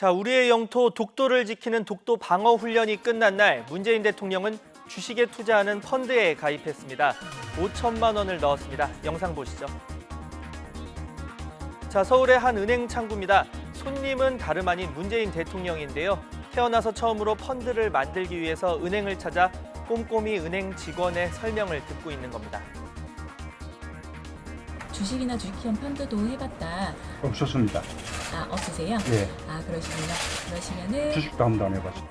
자, 우리의 영토 독도를 지키는 독도 방어 훈련이 끝난 날 문재인 대통령은 주식에 투자하는 펀드에 가입했습니다. 5천만 원을 넣었습니다. 영상 보시죠. 자, 서울의 한 은행 창구입니다. 손님은 다름 아닌 문재인 대통령인데요. 태어나서 처음으로 펀드를 만들기 위해서 은행을 찾아 꼼꼼히 은행 직원의 설명을 듣고 있는 겁니다. 주식이나 주식형 펀드도 해봤다. 없었습니다. 아, 없으세요? 예. 아, 그러시군요. 그러시면은 주식도 한 번도 안 해봤어요.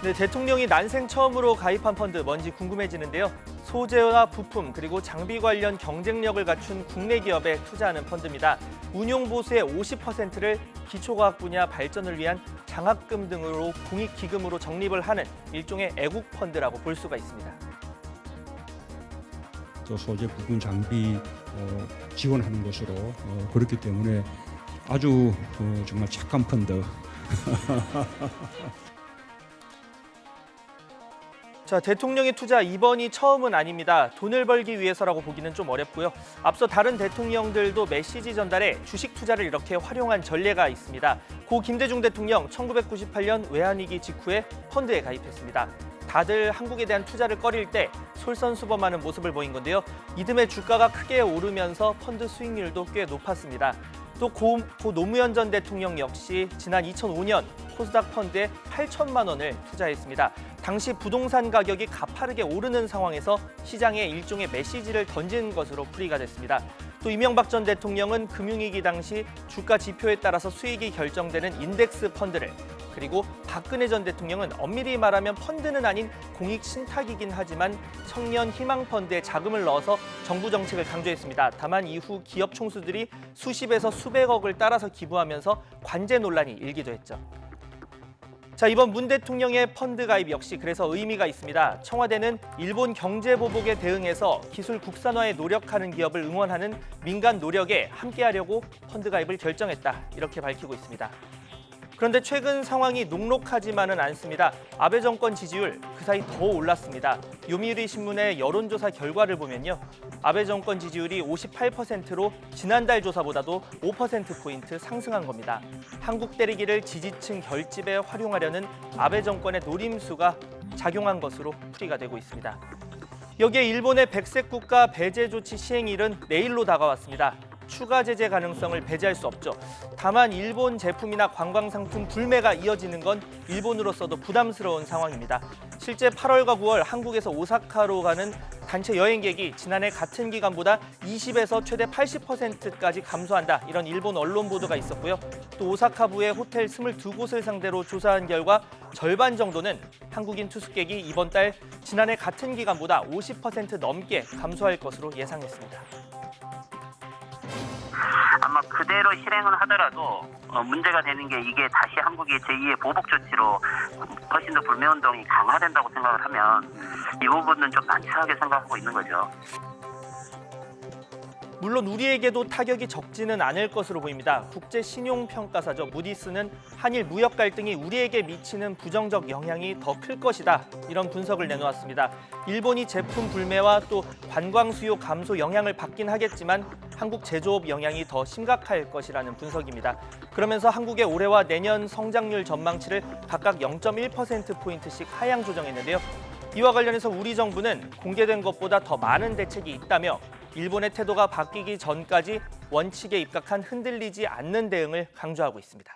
네, 대통령이 난생 처음으로 가입한 펀드 뭔지 궁금해지는데요. 소재와 부품 그리고 장비 관련 경쟁력을 갖춘 국내 기업에 투자하는 펀드입니다. 운용 보수의 50%를 기초과학 분야 발전을 위한 장학금 등으로 공익기금으로 적립을 하는 일종의 애국 펀드라고 볼 수가 있습니다. 또 소재 부품 장비 지원하는 것으로 그렇기 때문에 아주 정말 착한 펀드. 자, 대통령의 투자 이번이 처음은 아닙니다. 돈을 벌기 위해서라고 보기는 좀 어렵고요. 앞서 다른 대통령들도 메시지 전달에 주식 투자를 이렇게 활용한 전례가 있습니다. 고 김대중 대통령 1998년 외환위기 직후에 펀드에 가입했습니다. 다들 한국에 대한 투자를 꺼릴 때 솔선수범하는 모습을 보인 건데요. 이듬해 주가가 크게 오르면서 펀드 수익률도 꽤 높았습니다. 또 고 노무현 전 대통령 역시 지난 2005년 코스닥 펀드에 8천만 원을 투자했습니다. 당시 부동산 가격이 가파르게 오르는 상황에서 시장에 일종의 메시지를 던진 것으로 풀이가 됐습니다. 또 이명박 전 대통령은 금융위기 당시 주가 지표에 따라서 수익이 결정되는 인덱스 펀드를, 그리고 박근혜 전 대통령은 엄밀히 말하면 펀드는 아닌 공익 신탁이긴 하지만 청년 희망 펀드에 자금을 넣어서 정부 정책을 강조했습니다. 다만 이후 기업 총수들이 수십에서 수백억을 따라서 기부하면서 관제 논란이 일기도 했죠. 자, 이번 문 대통령의 펀드 가입 역시 그래서 의미가 있습니다. 청와대는 일본 경제 보복에 대응해서 기술 국산화에 노력하는 기업을 응원하는 민간 노력에 함께하려고 펀드 가입을 결정했다, 이렇게 밝히고 있습니다. 그런데 최근 상황이 녹록하지만은 않습니다. 아베 정권 지지율 그 사이 더 올랐습니다. 요미우리 신문의 여론조사 결과를 보면요. 아베 정권 지지율이 58%로 지난달 조사보다도 5%포인트 상승한 겁니다. 한국 때리기를 지지층 결집에 활용하려는 아베 정권의 노림수가 작용한 것으로 풀이가 되고 있습니다. 여기에 일본의 백색 국가 배제 조치 시행일은 내일로 다가왔습니다. 추가 제재 가능성을 배제할 수 없죠. 다만 일본 제품이나 관광 상품 불매가 이어지는 건 일본으로서도 부담스러운 상황입니다. 실제 8월과 9월 한국에서 오사카로 가는 단체 여행객이 지난해 같은 기간보다 20에서 최대 80%까지 감소한다, 이런 일본 언론 보도가 있었고요. 또 오사카부의 호텔 22곳을 상대로 조사한 결과 절반 정도는 한국인 투숙객이 이번 달 지난해 같은 기간보다 50% 넘게 감소할 것으로 예상했습니다. 아마 그대로 실행을 하더라도 문제가 되는 게, 이게 다시 한국이 제2의 보복 조치로 훨씬 더 불매운동이 강화된다고 생각을 하면 이 부분은 좀 난처하게 생각하고 있는 거죠. 물론 우리에게도 타격이 적지는 않을 것으로 보입니다. 국제신용평가사죠. 무디스는 한일 무역 갈등이 우리에게 미치는 부정적 영향이 더 클 것이다, 이런 분석을 내놓았습니다. 일본이 제품 불매와 또 관광 수요 감소 영향을 받긴 하겠지만 한국 제조업 영향이 더 심각할 것이라는 분석입니다. 그러면서 한국의 올해와 내년 성장률 전망치를 각각 0.1%포인트씩 하향 조정했는데요. 이와 관련해서 우리 정부는 공개된 것보다 더 많은 대책이 있다며 일본의 태도가 바뀌기 전까지 원칙에 입각한 흔들리지 않는 대응을 강조하고 있습니다.